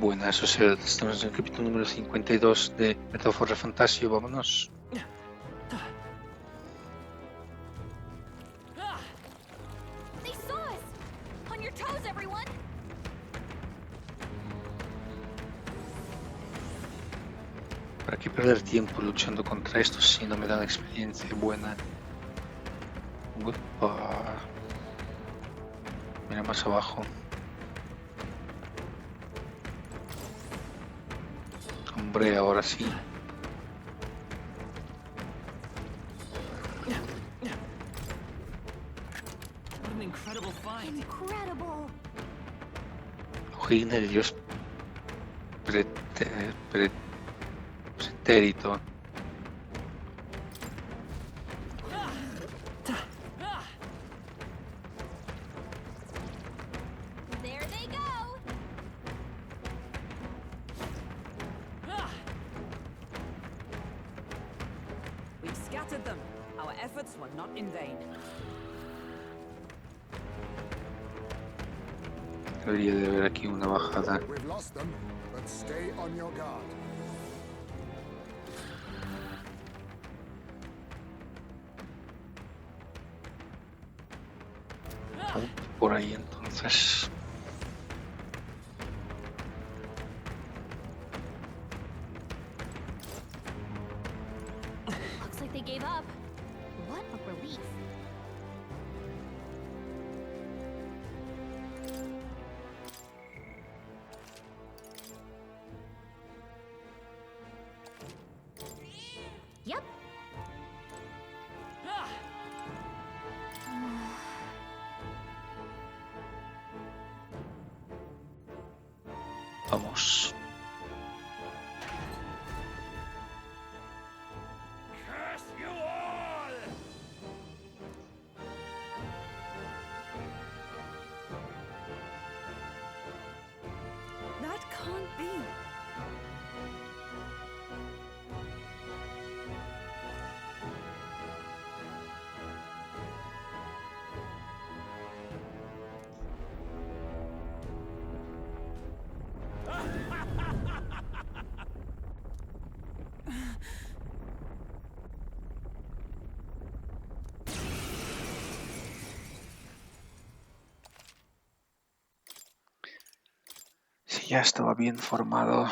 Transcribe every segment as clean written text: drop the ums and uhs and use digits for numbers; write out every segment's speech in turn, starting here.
Buena, eso es estamos en el capítulo número 52 de ReFantazio, vámonos. They saw us! On your toes, everyone! ¿Para qué perder tiempo luchando contra estos si no me dan experiencia buena? Upa. Mira más abajo. Hombre, ahora sí. Incredible! Ojina de Dios pretérito. There they go! We've scattered them. Our efforts were not in vain. Debería de haber aquí una bajada. We've lost them, but stay on your guard. Por ahí entonces. Looks like they gave up. What a relief. Yep. Vamos. Curse you all! That can't be. Si ya estaba bien formado.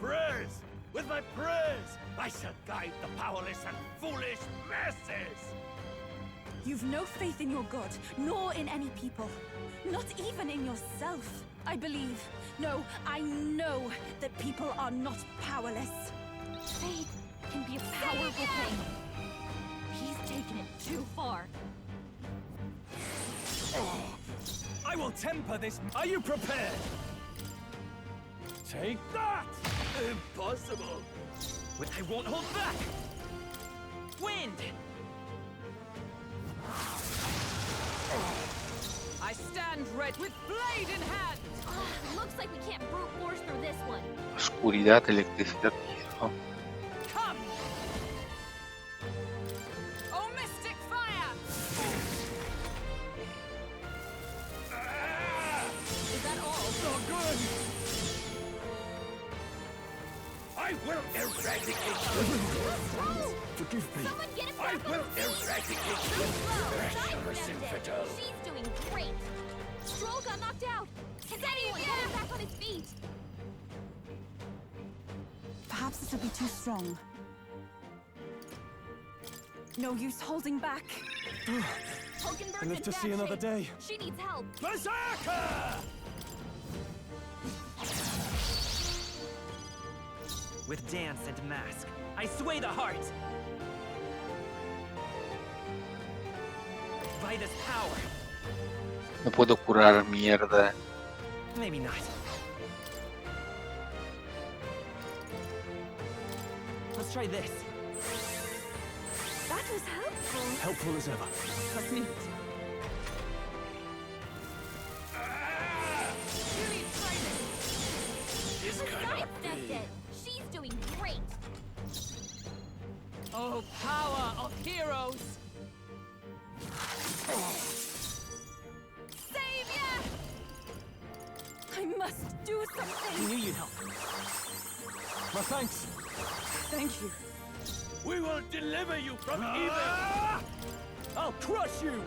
Prayers! With my prayers, I shall guide the powerless and foolish masses! You've no faith in your god, nor in any people. Not even in yourself. I believe, no, I know that people are not powerless. Faith can be a powerful thing. He's taken it too far. I will temper this. Are you prepared? Take that! Impossible! I won't hold back! Wind! I stand ready with blade in hand! Looks like we can't brute force through this one. Oscuridad, electricidad, hierro. Come! Oh, mystic fire! Is that all? So good! I will eradicate you! Forgive me. Someone get him I back on will his feet! eradicate Too you! slow! Treacherous Sidestepped it! infidel! She's doing great! Stroll got knocked out! Can anyone get him back on his feet? Perhaps this will be too strong. No use holding back. Hulkenberg's I in live to bad see another shape. day. She needs help. Berserker! With dance and mask, I sway the heart! By this power, No puedo curar mierda. maybe not. Let's try this. That was helpful. Helpful as ever. Let's meet. This cannot Sidestepped be. it. She's doing great. Oh, power of heroes! must do I something. knew you'd help. My thanks. Thank you. We will deliver you from evil. I'll crush you.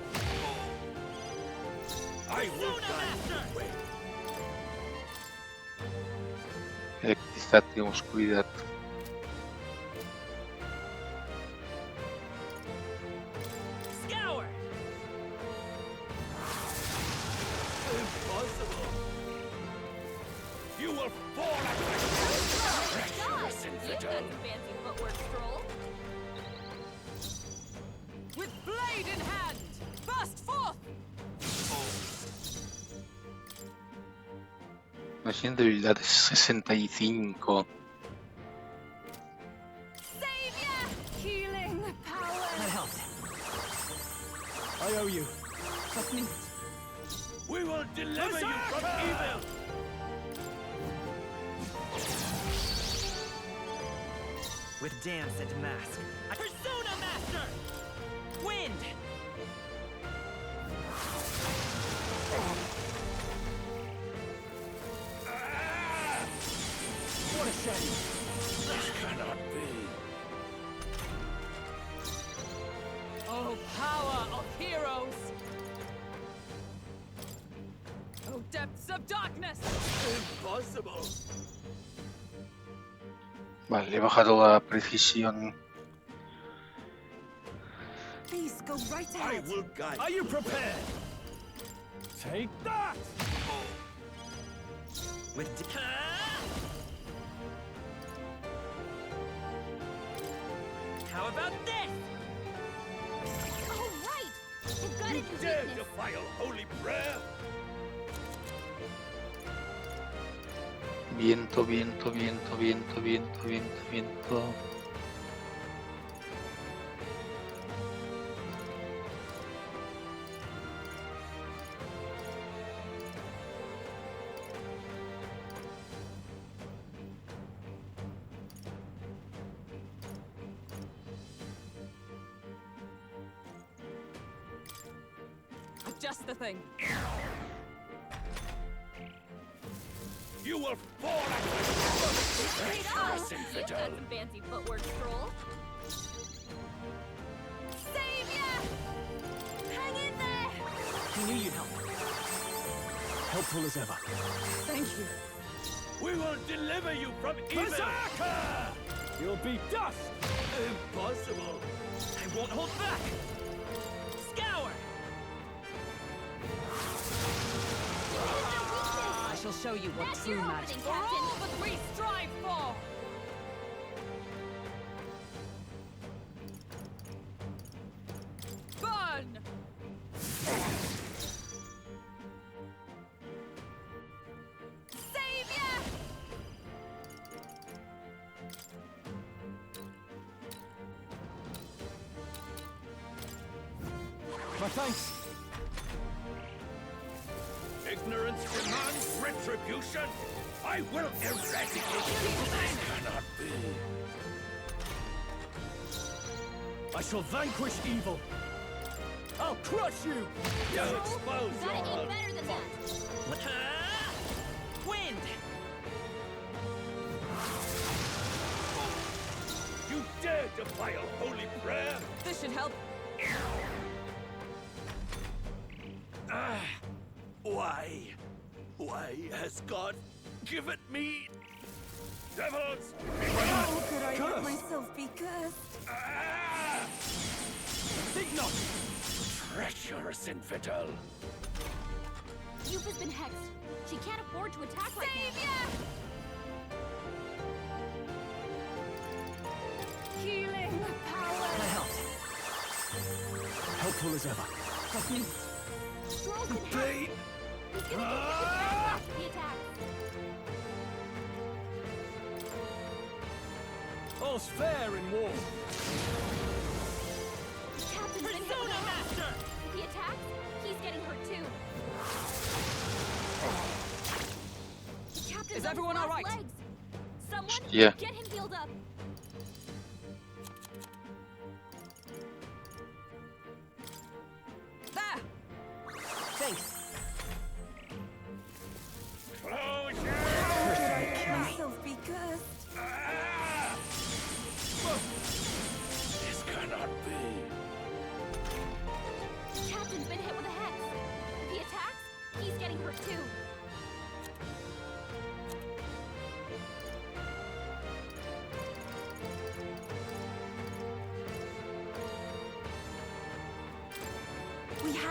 I will guide the way. Electricidad y oscuridad. Scour! Impossible. You will fall at my treacherous infidel. That's a fancy footwork stroll. With blade in hand, burst forth! Machine de debilidad es 65. Savior! Healing power. That helped. I owe you. Trust me. We will deliver you from evil. With dance and mask. Persona Master! Wind! What a shame. This cannot be. Oh, power of heroes! Oh, depths of darkness! Impossible. Vale, le he bajado la precisión. Please go right I ahead. will guide. Are you prepared? Take that! With How about this? Oh, right! I've got You it in dare weakness. defile holy prayer? Viento, viento, viento, viento, viento, viento, viento. Just the thing. You will fall at my treacherous You've infidel. got some fancy footwork stroll. Savior! Hang in there! I knew you'd help. Helpful as ever. Thank you. We will deliver you from evil. Berserker! You'll be dust. Impossible. I won't hold back! Scour! I shall show you what That's true your magic opening, for all Captain. that we strive for! Burn! Savior! My thanks. Ignorance demands retribution. I will eradicate you. This cannot be. I shall vanquish evil. I'll crush you. You expose Gotta your aim better than that. Wind! You dare defile holy prayer? This should help. Why has God given me devils? How could I let myself be cursed? Think not! Treacherous infidel! Youth has been hexed. She can't afford to attack right Savior! Healing power. That helped. Helpful as ever. Trust me. now. Stroll can help. Blade! He's gonna get back to the attack. All's fair in war. The captain's been hit Persona hard. Master! If he attacks, he's getting hurt too. The captain's Is on everyone his all last right? legs. Someone Yeah. get him healed up. There! Thanks. Close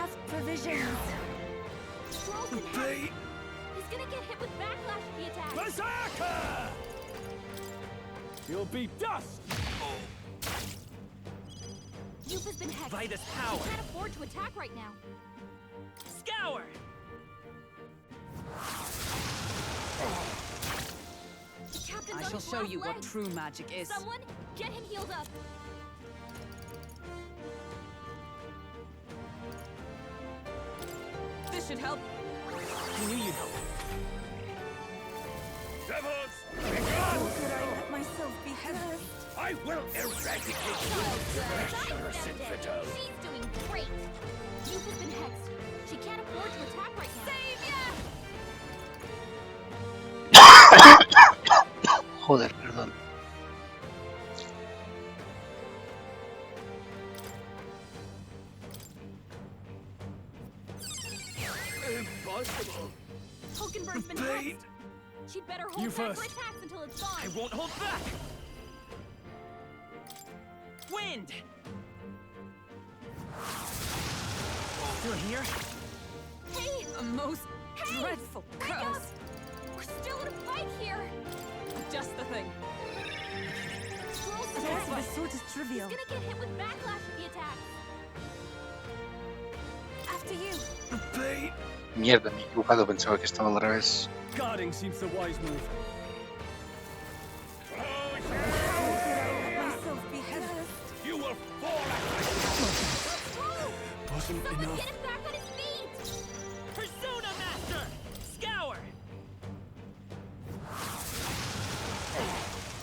have provisions. Stroll's been hacked. He's gonna get hit with backlash if he attacks. Berserker! You'll be dust! You've been hexed. Vitus He power. can't afford to attack right now. Scour! The captain's I on shall his show last you what legs. true magic is. Someone, get him healed up. This should help. I knew you'd help. Devils! Could I let myself be cursed? I will eradicate Sidestep it. She's doing great. You've been hexed. She can't afford to attack right now. Joder, perdón. Impossible! Hulkenberg's been hexed. She'd better hold You back first. for attacks until it's gone. I won't hold back! Wind! Still here? Hey, A most Hey! dreadful wake up! curse. We're still in a fight here. Just the thing. Stroll's A been curse of hexed. this sort is trivial. He's gonna get hit with backlash if he attacks. After you. Mierda, me he equivocado, pensaba que estaba al revés. Guarding seems the wise move. Could I let myself be cursed? You will fall at my Stroll! Wasn't Someone enough. get him back on his feet! Persona Master! Scour!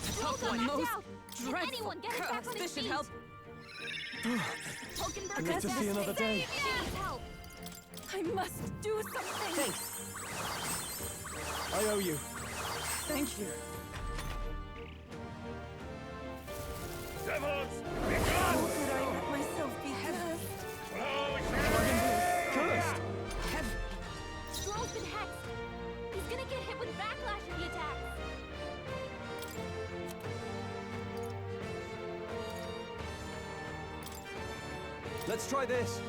Stroll's one. knocked Most out! Can dreadful anyone get him back curse. on his This should feet? help. Hulkenberg Live to see another day. She needs help. I must do something. Thanks. I owe you. Thank you. Devils! Could I let myself be cursed? Cursed! Heaven. Stroll's been hexed. He's gonna get hit with backlash if he attacks. Let's try this.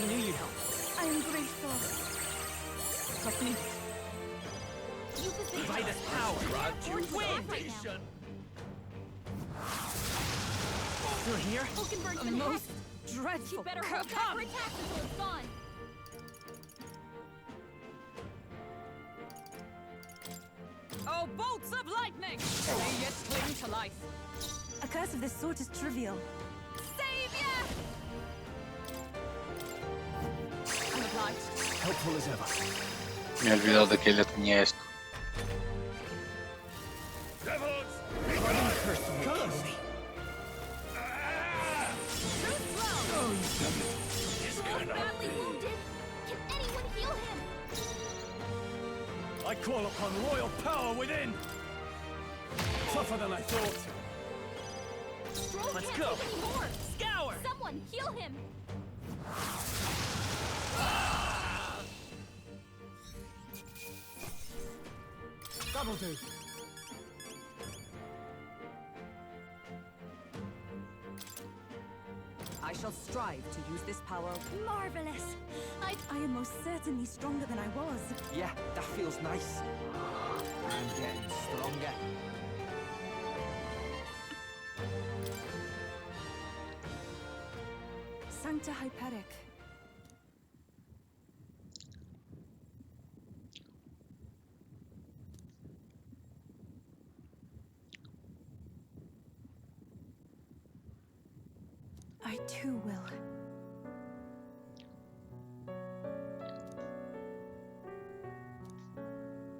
I knew you'd help. I am grateful. Must need it. You've been Vitus hexed. power. Can't afford to Wind! attack right now. Still here? Hulkenberg's A been most hexed. She dreadful better curse. hold back for attacks until it's gone. Oh, bolts of lightning! May yet cling to life. A curse of this sort is trivial. Savior! I'm obliged. Helpful as ever. Me he olvidado de que ella tenía esto. Devils! Cursed. Stroll's badly wounded. Can anyone heal him? I call upon royal power within! Tougher than I thought. Stroll Let's can't go. take any more. Scour! Someone heal him. That'll do. I shall strive to use this power. Marvelous. I am most certainly stronger than I was. Yeah, that feels nice. I'm getting stronger. Sancta Hyperic. I too will.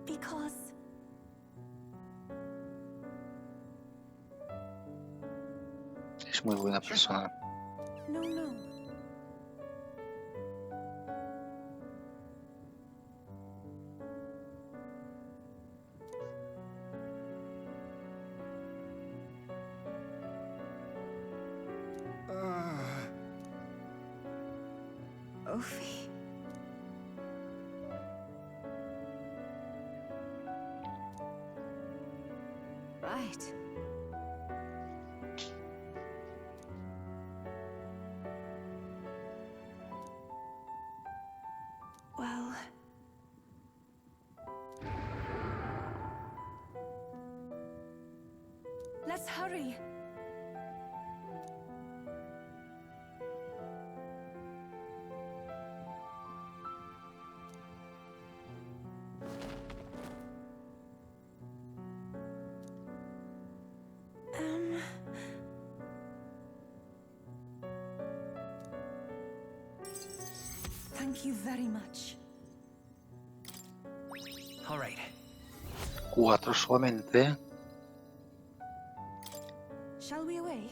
Because Es muy buena persona. no. Ophi. Right. hurry. Thank you very much. All right. 4 solamente. Shall we away?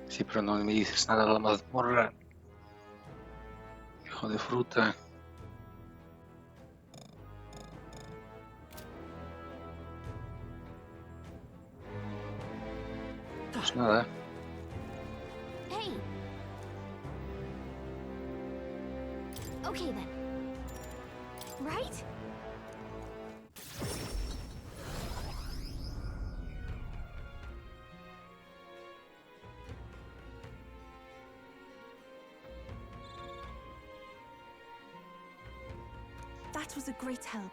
Sí, pero no me dices nada de la mazmorra. Hijo de fruta. Pues nada. Hey. Okay then. Right? That was a great help.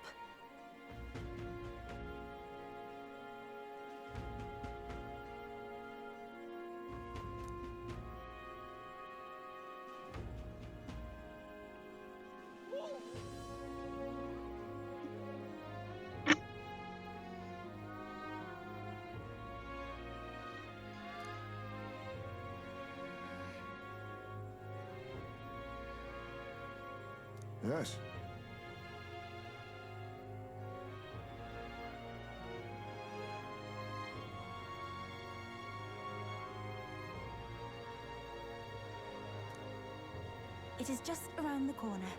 Yes. It is just around the corner.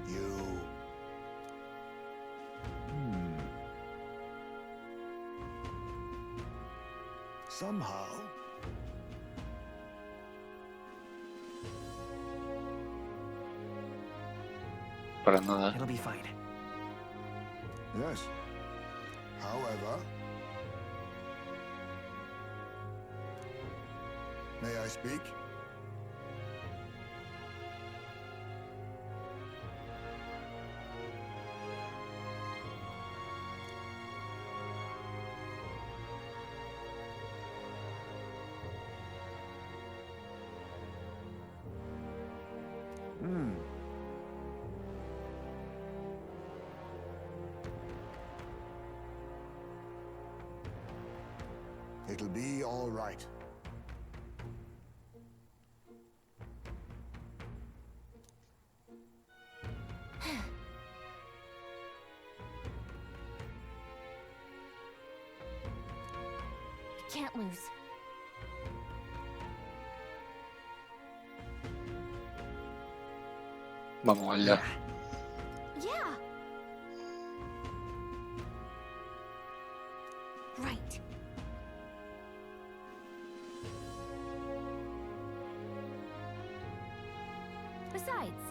You... Somehow... Para nada. It'll be fine. Yes. However... May I speak? It'll be all right. Can't lose. Vamos allá. Yeah. Right. Besides,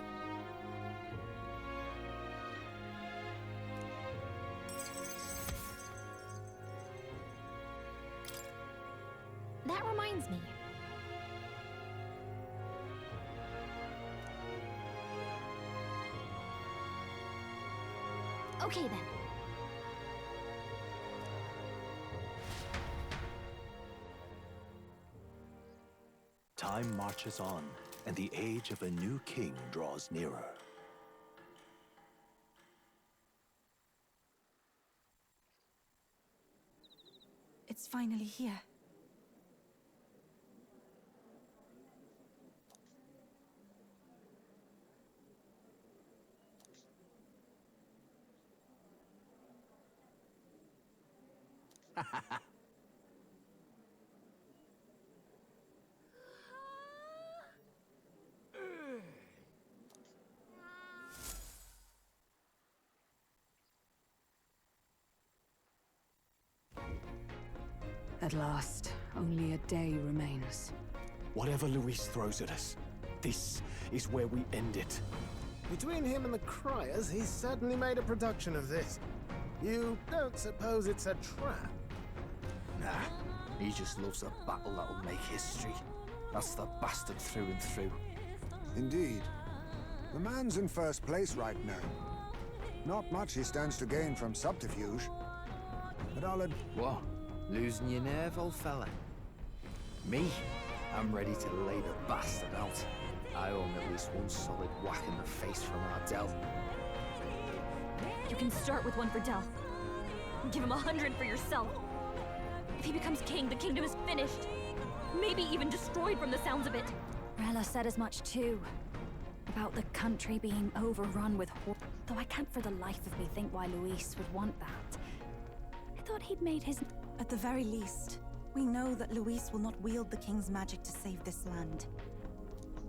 that reminds me. Okay then. Time marches on, and the age of a new king draws nearer. It's finally here. At last, only a day remains. Whatever Luis throws at us, this is where we end it. Between him and the Criers, he's certainly made a production of this. You don't suppose it's a trap? Nah, he just loves a battle that'll make history. That's the bastard through and through. Indeed. The man's in first place right now. Not much he stands to gain from subterfuge. But What? Losing your nerve, old fella? Me? I'm ready to lay the bastard out. I owe him at least one solid whack in the face from Ardell. You can start with one for Del. Give him 100 for yourself. If he becomes king, the kingdom is finished. Maybe even destroyed from the sounds of it. Rella said as much too. About the country being overrun with though I can't for the life of me think why Luis would want that. I thought he'd made his... At the very least, we know that Luis will not wield the king's magic to save this land.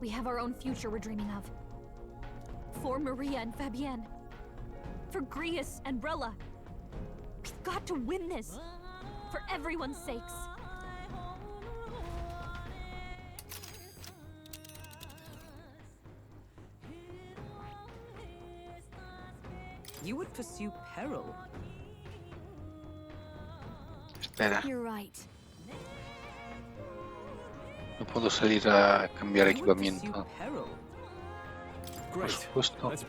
We have our own future we're dreaming of. For Maria and Fabienne. For Grius and Rella. We've got to win this. For everyone's sakes. You would pursue peril. Espera, You're right. no puedo salir a cambiar You would pursue equipamiento. peril. Por Great. supuesto. Let's...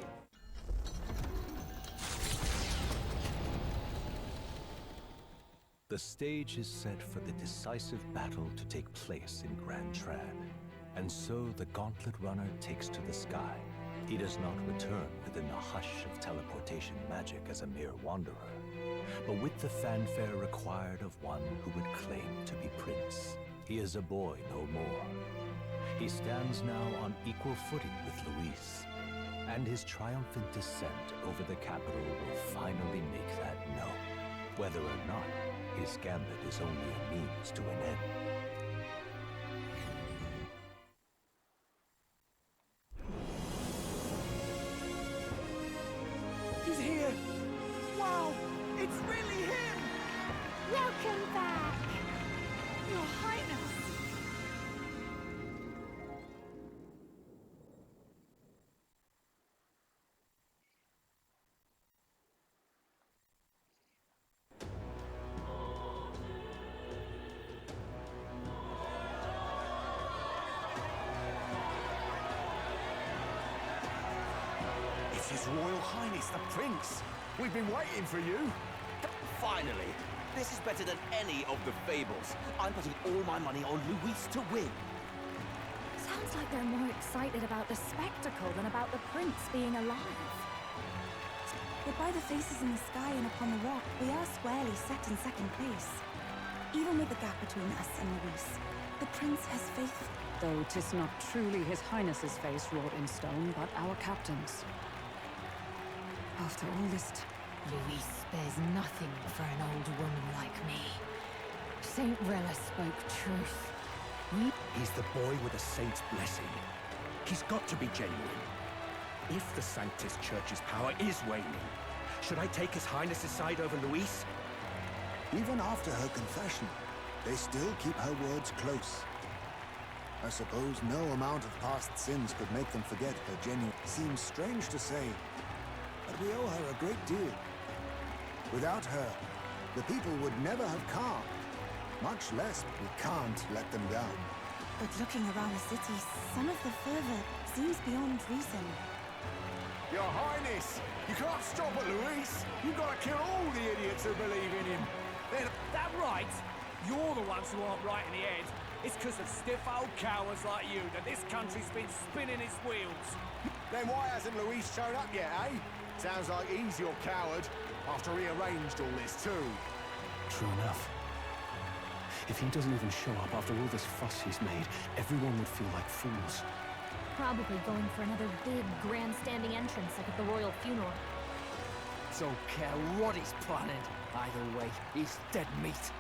The stage is set for the decisive battle to take place in Grand Trad. And so the Gauntlet Runner takes to the sky. He does not return within the hush of teleportation magic as a mere wanderer, but with the fanfare required of one who would claim to be prince. He is a boy no more. He stands now on equal footing with Luis, and his triumphant descent over the capital will finally make that known, whether or not his gambit is only a means to an end. He's here! Wow! It's really him! Welcome back! Your Highness! It's His Royal Highness, the Prince! We've been waiting for you! Finally! This is better than any of the fables. I'm putting all my money on Luis to win. Sounds like they're more excited about the spectacle than about the prince being alive. But by the faces in the sky and upon the rock, we are squarely set in second place. Even with the gap between us and Luis, the prince has faith. Though 'tis not truly His Highness's face wrought in stone, but our captain's. After all this Luis spares nothing for an old woman like me. Saint Rella spoke truth. He's the boy with a saint's blessing. He's got to be genuine. If the Sanctus Church's power is waning, should I take His Highness's side over Luis? even after her confession, they still keep her words close. I suppose no amount of past sins could make them forget her genuine. Seems strange to say, but we owe her a great deal. Without her, the people would never have calmed. Much less, we can't let them down. But looking around the city, some of the fervor seems beyond reason. Your Highness, you can't stop at Luis. You've got to kill all the idiots who believe in him. That right? You're the ones who aren't right in the head. It's because of stiff old cowards like you that this country's been spinning its wheels. Then why hasn't Luis shown up yet, eh? Sounds like he's your coward, after he arranged all this too. True enough. If he doesn't even show up after all this fuss he's made, everyone would feel like fools. Probably going for another big, grandstanding entrance like at the royal funeral. Don't care what he's planning. Either way, he's dead meat.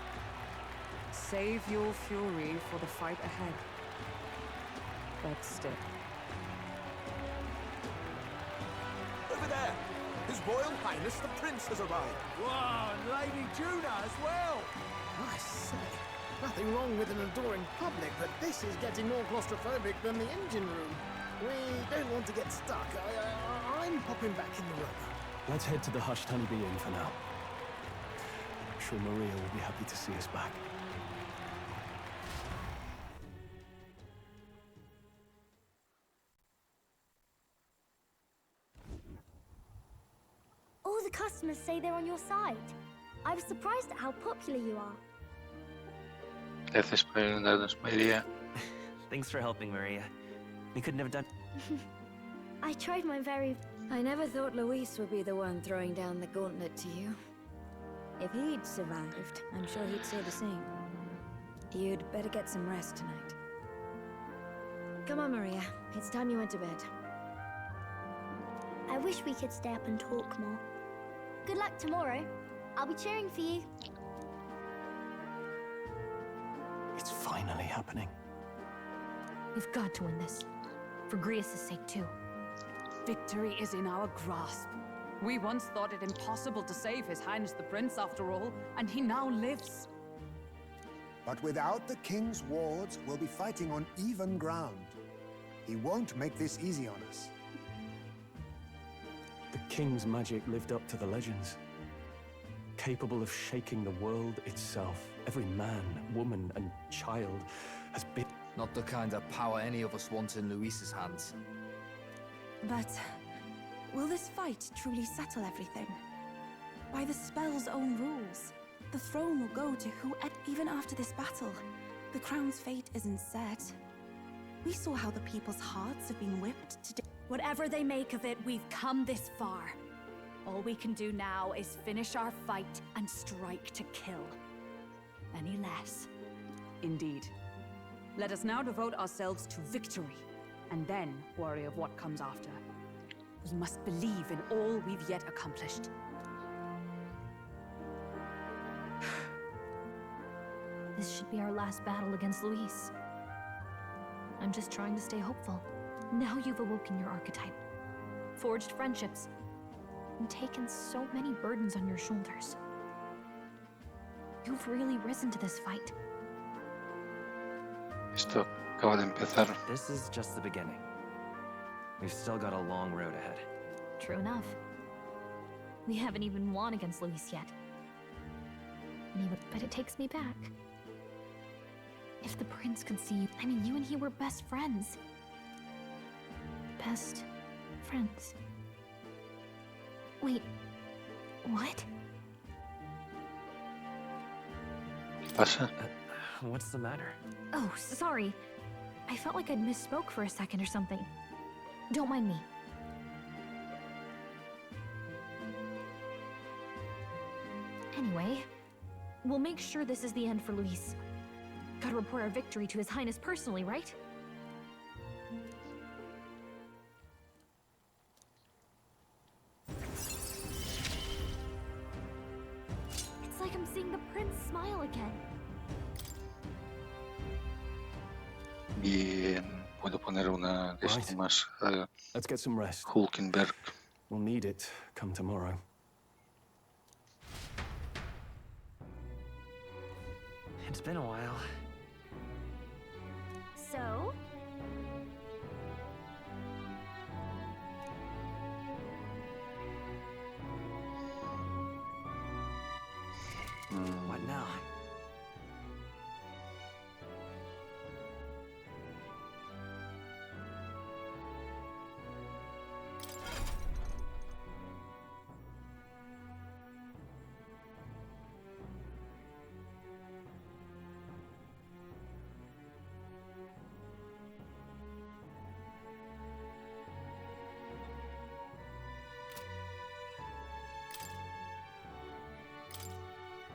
Save your fury for the fight ahead. But still. Over there! His Royal Highness the Prince has arrived! Wow, and Lady Juna as well! I say, nothing wrong with an adoring public, but this is getting more claustrophobic than the engine room. We don't want to get stuck. I'm popping back in the room. Let's head to the hushed honeybee inn for now. I'm sure Maria will be happy to see us back. All the customers say they're on your side. I was surprised at how popular you are. Gracias por ayudarnos, María. Thanks for helping, Maria. We couldn't have done... I tried my very... I never thought Luis would be the one throwing down the gauntlet to you. If he'd survived, I'm sure he'd say the same. You'd better get some rest tonight. Come on, Maria. It's time you went to bed. I wish we could stay up and talk more. Good luck tomorrow. I'll be cheering for you. It's finally happening. We've got to win this. For Grius' sake, too. Victory is in our grasp. We once thought it impossible to save His Highness the Prince, after all, and he now lives. But without the king's wards, we'll be fighting on even ground. He won't make this easy on us. The king's magic lived up to the legends. Capable of shaking the world itself. Every man, woman, and child has been... Not the kind of power any of us want in Luis's hands. But will this fight truly settle everything? By the spell's own rules, the throne will go to who... Even after this battle, the crown's fate isn't set. We saw how the people's hearts have been whipped to... Whatever they make of it, we've come this far. All we can do now is finish our fight and strike to kill. Any less. Indeed. Let us now devote ourselves to victory, and then worry of what comes after. We must believe in all we've yet accomplished. This should be our last battle against Luis. I'm just trying to stay hopeful. Now you've awoken your archetype, forged friendships, and taken so many burdens on your shoulders. You've really risen to this fight. Esto acaba de empezar. This is just the beginning. We've still got a long road ahead. True enough. We haven't even won against Luis yet. But it takes me back. If the prince could see you... I mean, you and he were best friends. Best friends. Wait, what? ¿Qué pasa? What's the matter? Oh, sorry. I felt like I'd misspoke for a second or something. Don't mind me. Anyway, we'll make sure this is the end for Luis. Gotta report our victory to His Highness personally, right? It's like I'm seeing the prince smile again. Bien, puedo poner una de esto más. Let's get some rest. Hulkenberg. We'll need it come tomorrow. It's been a while. So? What now?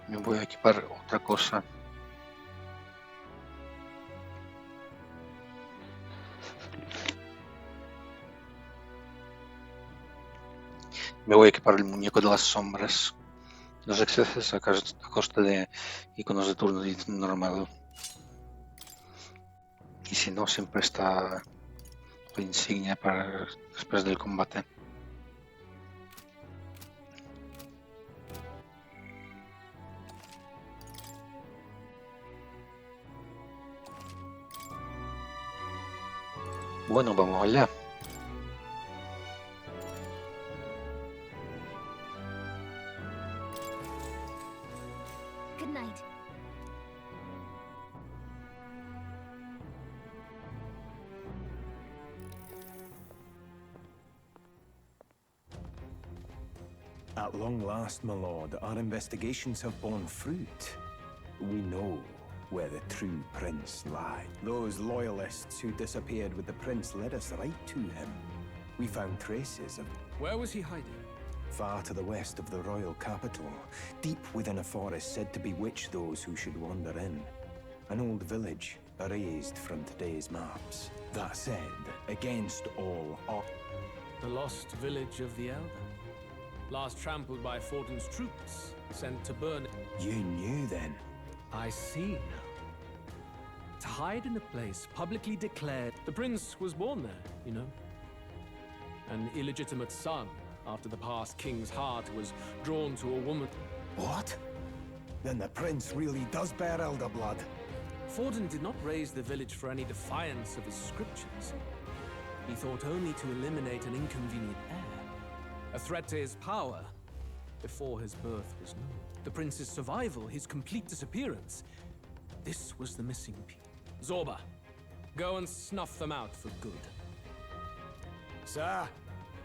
Me voy a equipar otra cosa. Me voy a equipar el muñeco de las sombras. Los excesos a costa de iconos de turno normal. Y si no, siempre está la insignia para después del combate. Bueno, vamos allá. Good night. At long last, my lord, our investigations have borne fruit. We know where the true prince lies. Those loyalists who disappeared with the prince led us right to him. We found traces of... Where was he hiding? Far to the west of the royal capital, deep within a forest said to bewitch those who should wander in. An old village, erased from today's maps. That said, against all odds... The lost village of the Elder. Last trampled by Fortin's troops, sent to burn... You knew then? I see now. To hide in a place publicly declared... The prince was born there, you know. An illegitimate son, after the past king's heart was drawn to a woman. What? Then the prince really does bear elder blood. Fortin did not raise the village for any defiance of his scriptures. He thought only to eliminate an inconvenient heir. A threat to his power before his birth was known. The prince's survival, his complete disappearance. This was the missing piece. Zorba, go and snuff them out for good. Sir,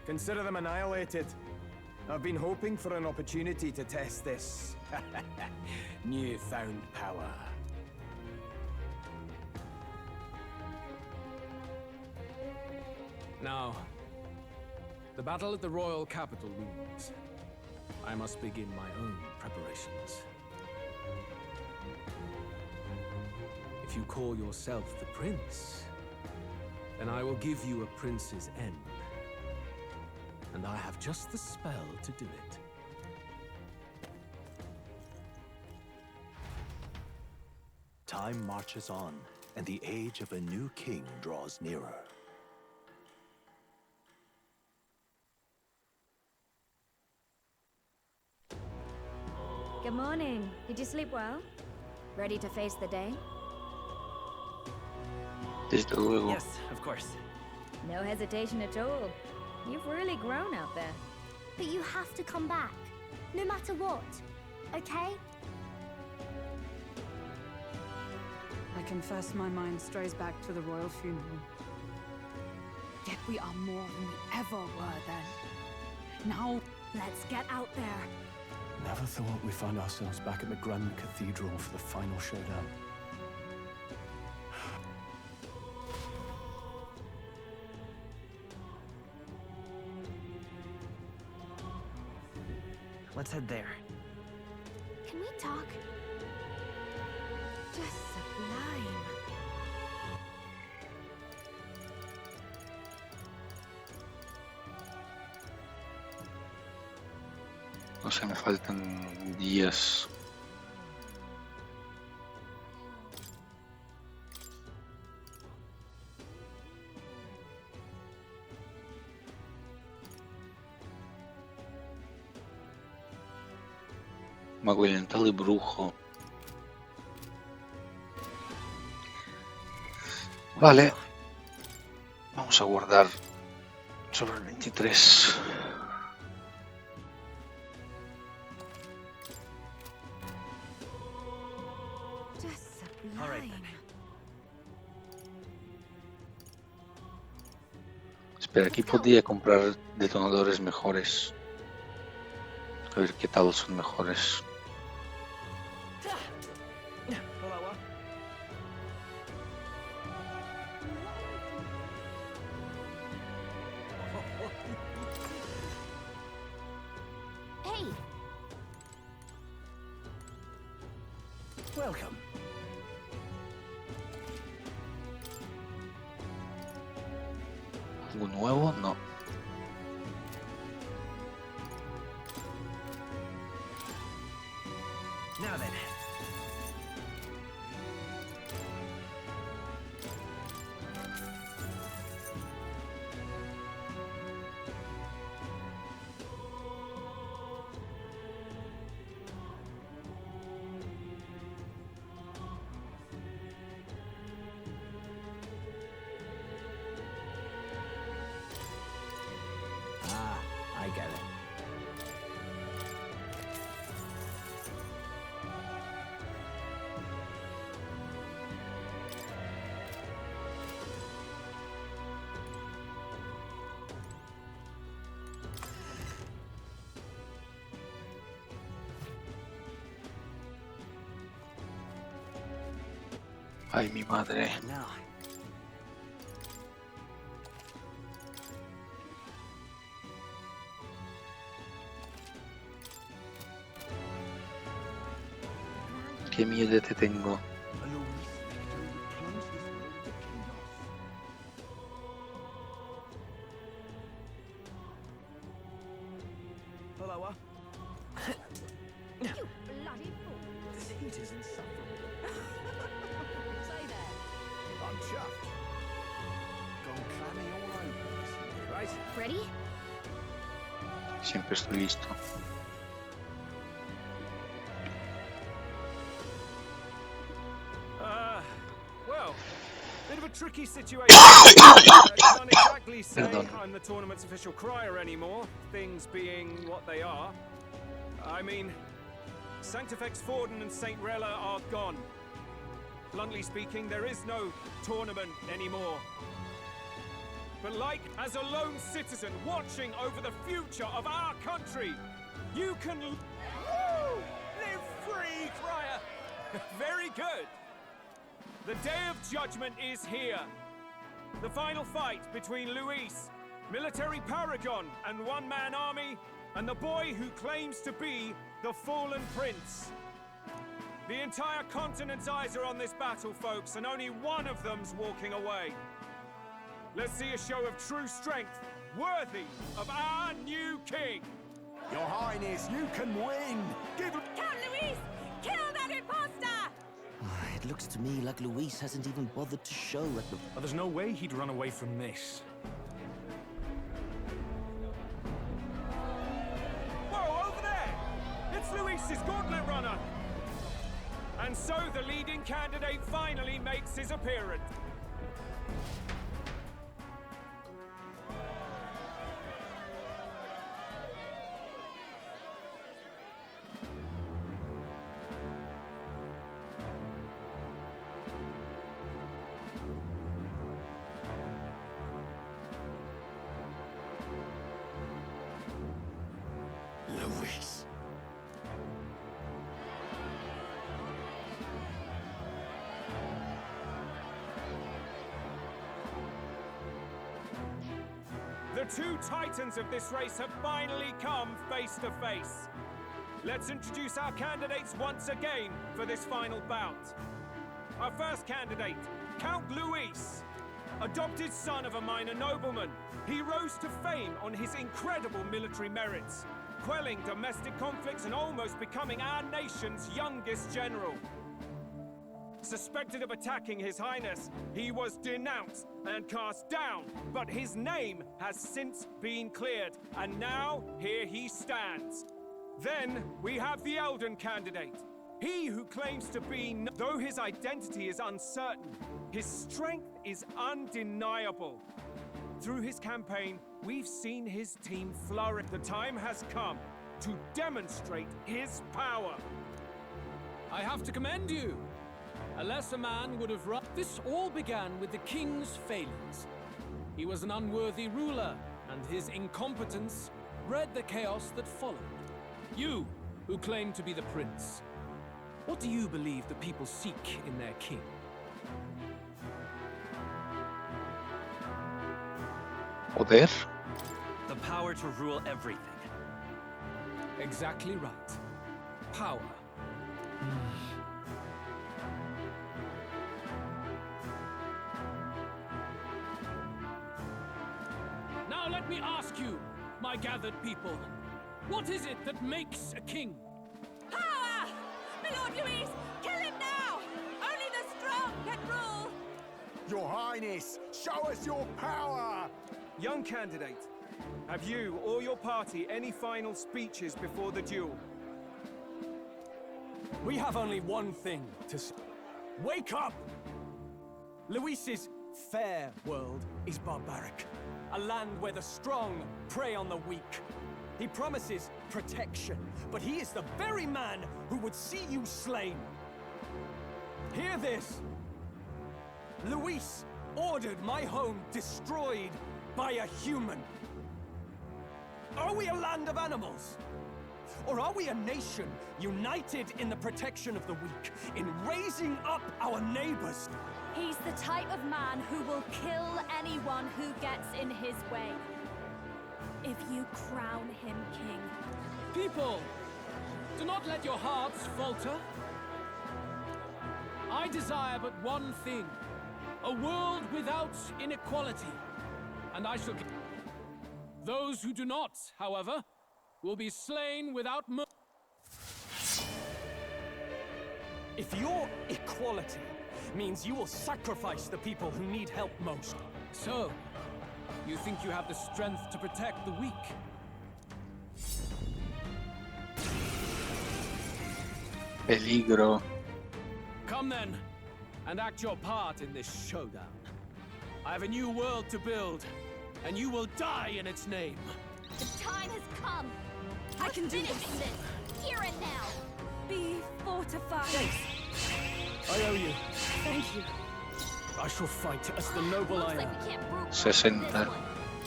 consider them annihilated. I've been hoping for an opportunity to test this newfound power. Now, the battle at the royal capital looms. I must begin my own preparations. If you call yourself the prince, then I will give you a prince's end. And I have just the spell to do it. Time marches on, and the age of a new king draws nearer. Good morning. Did you sleep well? Ready to face the day? Desde luego. Yes, of course. No hesitation at all. You've really grown out there. But you have to come back, no matter what, okay? I confess my mind strays back to the royal funeral. Yet we are more than we ever were then. Now, let's get out there. Never thought we'd find ourselves back at the Grand Cathedral for the final showdown. Let's head there. Can we talk? Just sublime. No sé, me faltan días. Mago elemental y brujo. Vale. Vamos a guardar sobre el 23. Just sublime. All right, then. Espera, aquí podía comprar detonadores mejores. A ver qué tal son mejores. Hey, Welcome. ¿Algo nuevo? No. Now then. Ah, I get it. Ay, mi madre. Now. Qué miedo te tengo. Hello. You bloody fool. This heat is insufferable. Say there. I'm chuffed. Gone clammy all over. Right? Ready? Siempre estoy listo. Well, bit of a tricky situation. I can't exactly say Perdón. I'm the tournament's official crier anymore, things being what they are. I mean, Sanctifex Forden and St. Rella are gone. Bluntly speaking, there is no tournament anymore. But like, as a lone citizen watching over the future of our country, you can live free, crier. Very good. The Day of Judgment is here. The final fight between Luis, military paragon and one-man army, and the boy who claims to be the fallen prince. The entire continent's eyes are on this battle, folks, and only one of them's walking away. Let's see a show of true strength, worthy of our new king. Your Highness, you can win! Give him... Count Luis! Kill that imposter! It looks to me like Luis hasn't even bothered to show at the... Oh, there's no way he'd run away from this. Whoa, over there! It's Luis's gauntlet runner! And so the leading candidate finally makes his appearance. Luis. The two titans of this race have finally come face to face. Let's introduce our candidates once again for this final bout. Our first candidate, Count Luis. Adopted son of a minor nobleman, he rose to fame on his incredible military merits, quelling domestic conflicts and almost becoming our nation's youngest general. Suspected of attacking His Highness, he was denounced and cast down, but his name has since been cleared, and now here he stands. Then we have the Elden candidate. He who claims to be, though his identity is uncertain, his strength is undeniable. Through his campaign, we've seen his team flourish. The time has come to demonstrate his power. I have to commend you. A lesser man would have run. This all began with the king's failings. He was an unworthy ruler, and his incompetence bred the chaos that followed. You, who claim to be the prince, what do you believe the people seek in their king? Poder. The power to rule everything. Exactly right. Power. Now let me ask you, my gathered people, what is it that makes a king? Power! My Lord Louis! Kill him now! Only the strong can rule! Your Highness, show us your power! Young candidate, have you or your party any final speeches before the duel? We have only one thing to say. Wake up! Luis's fair world is barbaric. A land where the strong prey on the weak. He promises protection, but he is the very man who would see you slain. Hear this. Luis ordered my home destroyed by a human. Are we a land of animals? Or are we a nation united in the protection of the weak, in raising up our neighbors? He's the type of man who will kill anyone who gets in his way. If you crown him king. People, do not let your hearts falter. I desire but one thing, a world without inequality, and I shall... Those who do not, however, will be slain without mercy. If your equality means you will sacrifice the people who need help most, so you think you have the strength to protect the weak? Peligro. Come then, and act your part in this showdown. I have a new world to build, and you will die in its name. The time has come. I can do Finish this. Here and now. Be fortified. Thanks. I owe you. Thank you. I shall fight as the noble I am. Like we can't prove 60.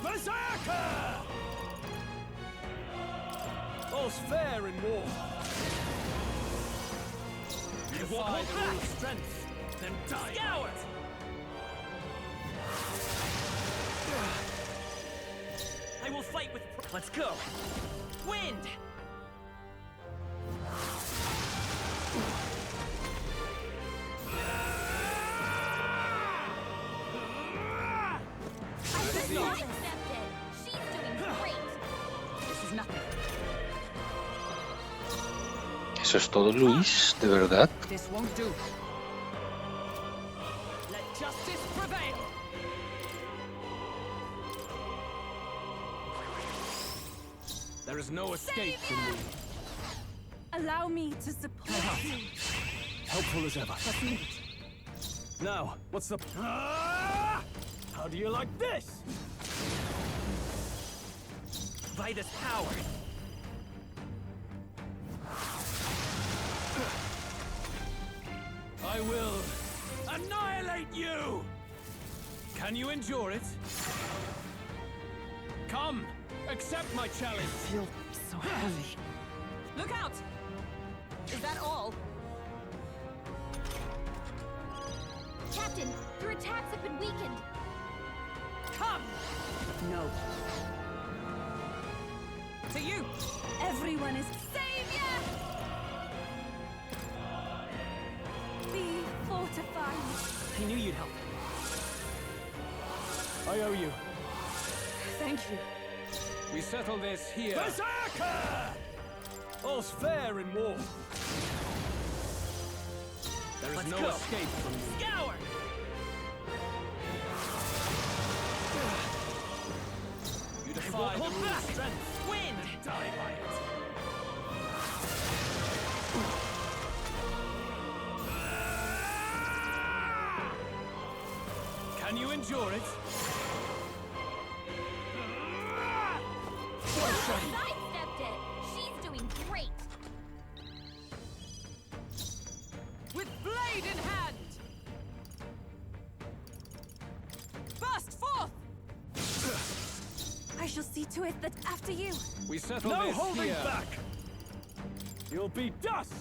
Berserker! All's fair in war. You defy the rule's strength, then die. Scour! I will fight with... Let's go! Wind! This is nothing. ¿Eso es todo, Luis? ¿De verdad? This won't do. Let justice prevail. There is no escape from me. Allow me to support you. Helpful as ever. Now, what's the... How do you like this? Vitus power. I will annihilate you! Can you endure it? Come, accept my challenge. I feel so heavy. Look out! Is that all? Captain, your attacks have been weakened. Come! No. To you! Everyone is savior! Be fortified. I knew you'd help. I owe you. Thank you. We settle this here. Berserker! All's fair in war. There is no escape from me. Scour! You defy the rule's strength. Wind! Die by it. Can you endure it? Sidestepped it. She's doing great. With blade in hand! Burst forth! I shall see to it that after you. We settle No this holding here. back! You'll be dust!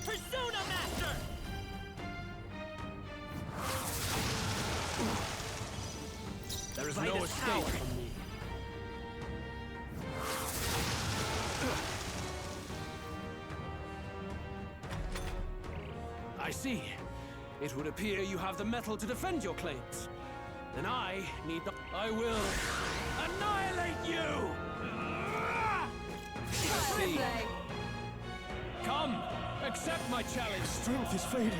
Persona Master! There is Vitus no escape power. from me. I see. It would appear you have the metal to defend your claims. Then I need the... I will annihilate you! I see. Come, accept my challenge. Strength is fading.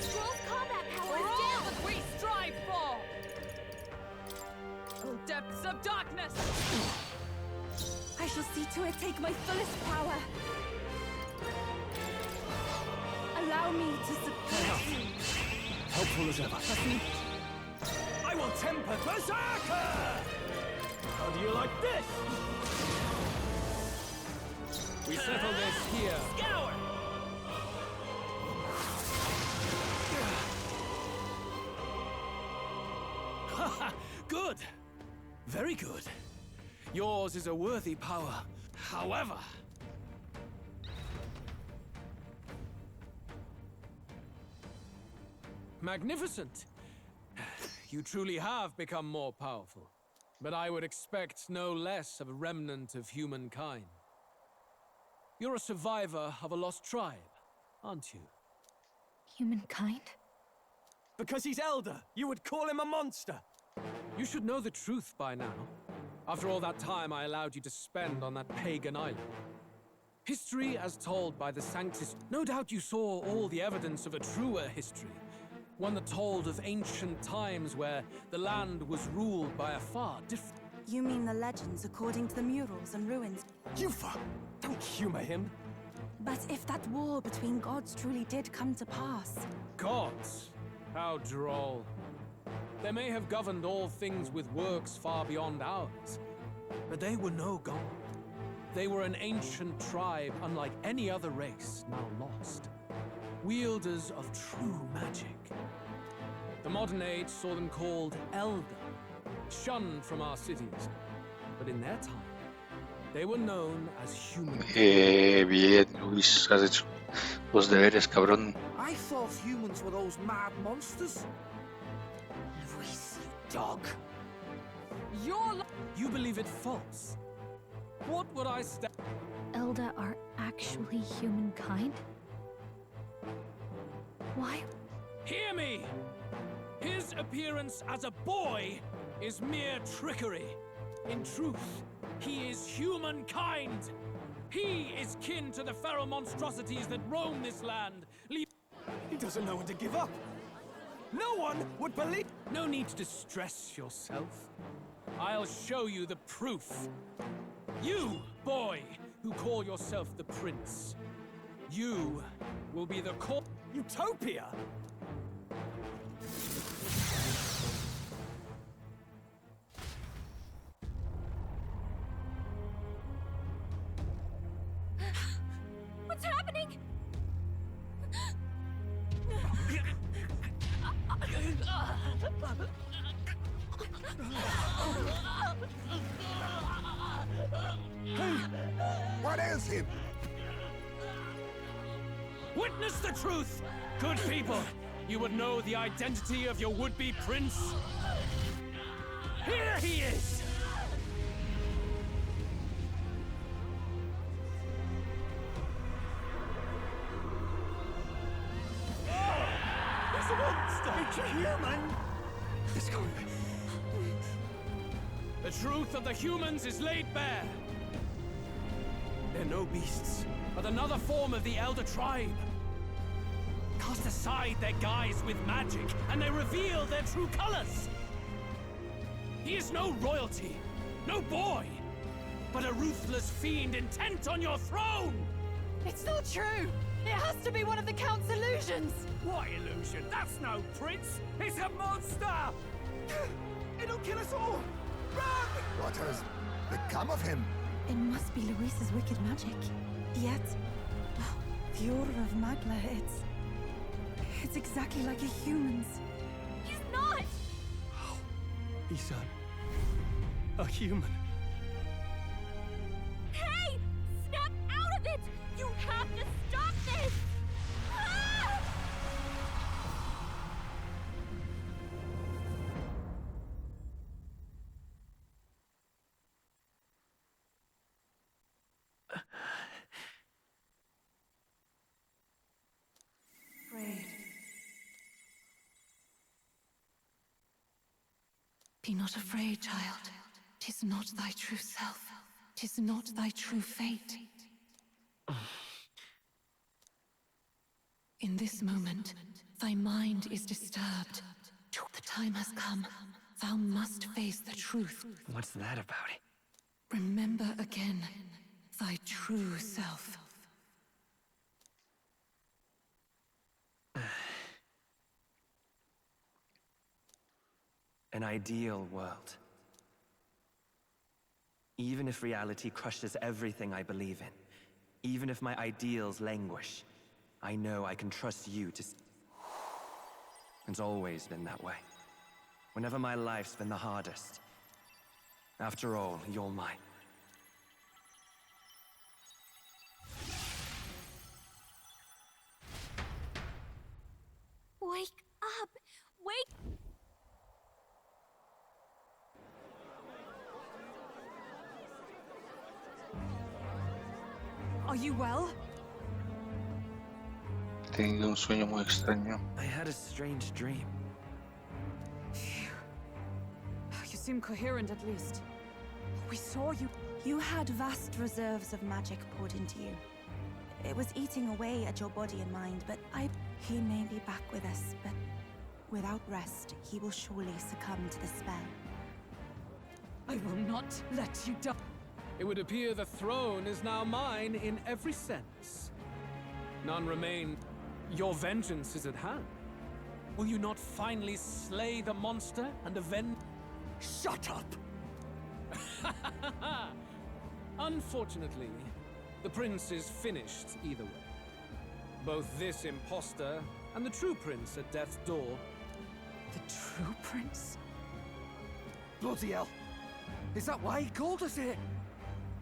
Scroll's combat power For is all down! that we strive for! Oh, depths of darkness! I shall see to it take my fullest power. Allow me to support you. Helpful as ever. Trust me. I will temper Berserker! How do you like this? We settle this here. Scour! Good. Very good. Yours is a worthy power. However... Magnificent. You truly have become more powerful. But I would expect no less of a remnant of humankind. You're a survivor of a lost tribe, aren't you? Humankind? Because he's elder, you would call him a monster. You should know the truth by now. After all that time I allowed you to spend on that pagan island. History as told by the Sanctus. No doubt you saw all the evidence of a truer history. One that told of ancient times where the land was ruled by a far different... You mean the legends according to the murals and ruins? Yufa! Don't humor him. But if that war between gods truly did come to pass... Gods? How droll. They may have governed all things with works far beyond ours, but they were no god. They were an ancient tribe unlike any other race now lost. Wielders of true magic. The modern age saw them called Elder, shunned from our cities. But in their time, they were known as human. Bien, Luis, has hecho los deberes, cabrón. I thought humans were those mad monsters. Luis, you dog. You believe it false? What would I stand? Elda are actually humankind? Why? Hear me! His appearance as a boy is mere trickery. In truth, he is humankind. He is kin to the feral monstrosities that roam this land. He doesn't know when to give up. No one would believe... No need to distress yourself. I'll show you the proof. You, boy, who call yourself the prince. You will be the core... Utopia? What's happening? Hey! What ails him? Witness the truth! Good people, you would know the identity of your would-be prince. Here he is! He's a monster! It's a human! It's going... The truth of the humans is laid bare. They're no beasts, but another form of the Elder Tribe. Cast aside their guise with magic, and they reveal their true colors. He is no royalty, no boy, but a ruthless fiend intent on your throne! It's not true! It has to be one of the Count's illusions! What illusion? That's no prince! It's a monster! It'll kill us all! Run! What has become of him? It must be Luis's wicked magic. Yet, the aura of Magla, it's exactly like a human's. He's not! He's a human. Hey! Snap out of it! You have to stop this! Ah! Afraid. Be not afraid, child. 'Tis not thy true self. 'Tis not thy true fate. In this moment, thy mind is disturbed. The time has come. Thou must face the truth. What's that about? Remember again thy true self. An ideal world. Even if reality crushes everything I believe in, even if my ideals languish, I know I can trust you to... It's always been that way. Whenever my life's been the hardest. After all, you're mine. Wake up! Wake! Are you well? He tenido un sueño muy extraño. I had a strange dream. You seem coherent, at least. We saw you. You had vast reserves of magic poured into you. It was eating away at your body and mind, but He may be back with us, but without rest, he will surely succumb to the spell. I will not let you die. It would appear the throne is now mine in every sense. None remain. Your vengeance is at hand. Will you not finally slay the monster and avenge? Shut up! Unfortunately, the prince is finished either way. Both this imposter and the true prince at death's door. The true prince? Bloody hell! Is that why he called us here?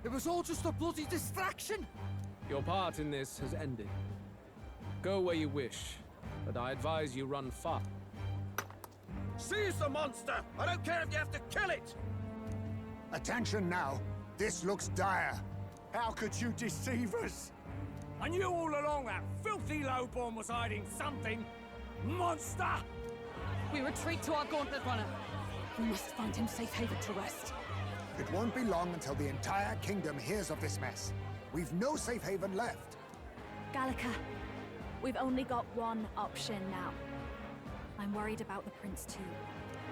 It was all just a bloody distraction! Your part in this has ended. Go where you wish, but I advise you run far. Seize the monster! I don't care if you have to kill it! Attention now. This looks dire. How could you deceive us? I knew all along that filthy lowborn was hiding something. Monster! We retreat to our gauntlet runner. We must find him safe haven to rest. It won't be long until the entire kingdom hears of this mess. We've no safe haven left. Gallica, we've only got one option now. I'm worried about the prince too.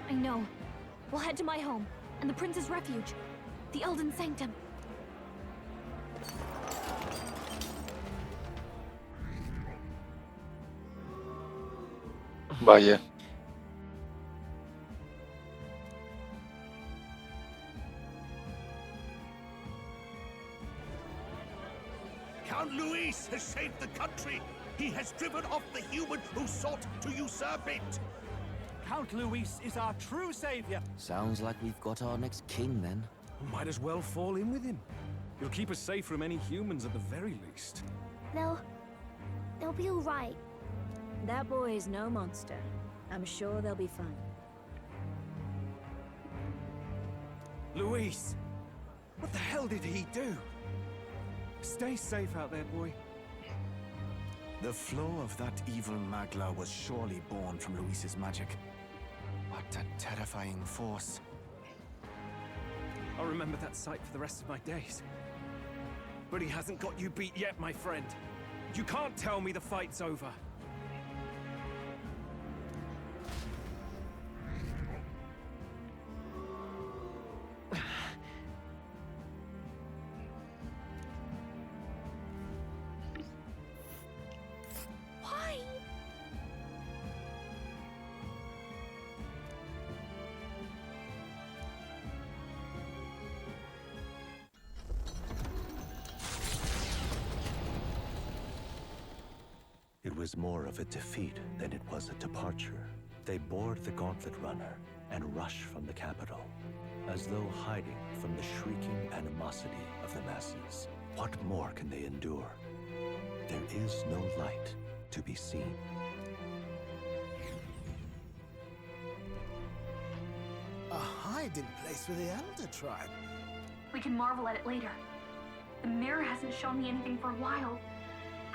I know. We'll head to my home, and the prince's refuge. The Elden Sanctum. Vaya. Count Luis has saved the country. He has driven off the human who sought to usurp it. Count Luis is our true savior. Sounds like we've got our next king, then. Might as well fall in with him. He'll keep us safe from any humans at the very least. They'll be all right. That boy is no monster. I'm sure they'll be fine. Luis! What the hell did he do? Stay safe out there, boy. The flow of that evil Magla was surely born from Luis's magic. What a terrifying force. I'll remember that sight for the rest of my days. But he hasn't got you beat yet, my friend. You can't tell me the fight's over. Why? It was more of a defeat than it was a departure. They board the Gauntlet Runner and rush from the capital, as though hiding from the shrieking animosity of the masses. What more can they endure? There is no light to be seen. A hiding place for the Elder tribe. We can marvel at it later. The mirror hasn't shown me anything for a while.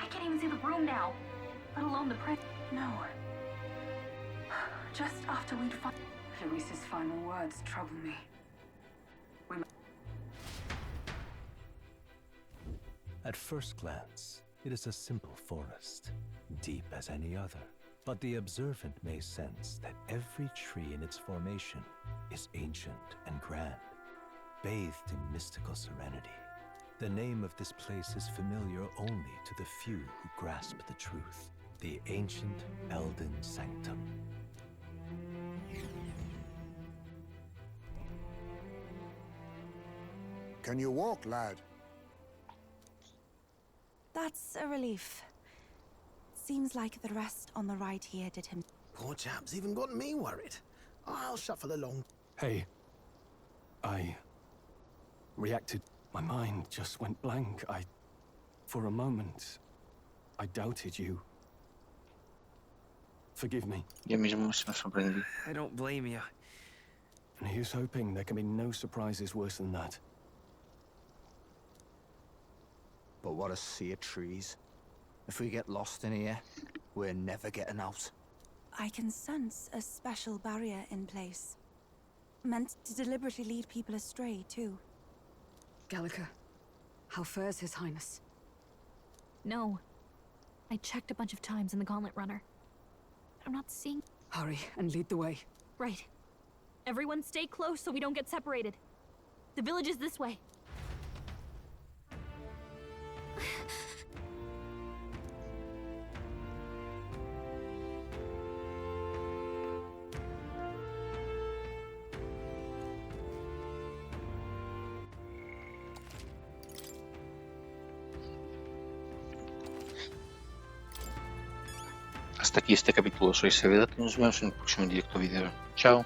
I can't even see the room now, let alone the prince. No. Just after we'd Luis's final words trouble me. At first glance, it is a simple forest, deep as any other. But the observant may sense that every tree in its formation is ancient and grand, bathed in mystical serenity. The name of this place is familiar only to the few who grasp the truth. The ancient Elden Sanctum. Can you walk, lad? That's a relief. Seems like the rest on the right here did him. Poor chap's even got me worried. I'll shuffle along. Hey. I reacted. My mind just went blank. For a moment, I doubted you. Forgive me. Yo mismo se me sorprendí. I don't blame you. And here's hoping there can be no surprises worse than that. But what a sea of trees. If we get lost in here, we're never getting out. I can sense a special barrier in place. Meant to deliberately lead people astray, too. Gallica, how fares His Highness? No. I checked a bunch of times in the Gauntlet Runner. I'm not seeing... Hurry and lead the way. Right. Everyone stay close so we don't get separated. The village is this way. Hasta aquí este capítulo. Soy Seveda y nos vemos en el próximo directo vídeo. Chao.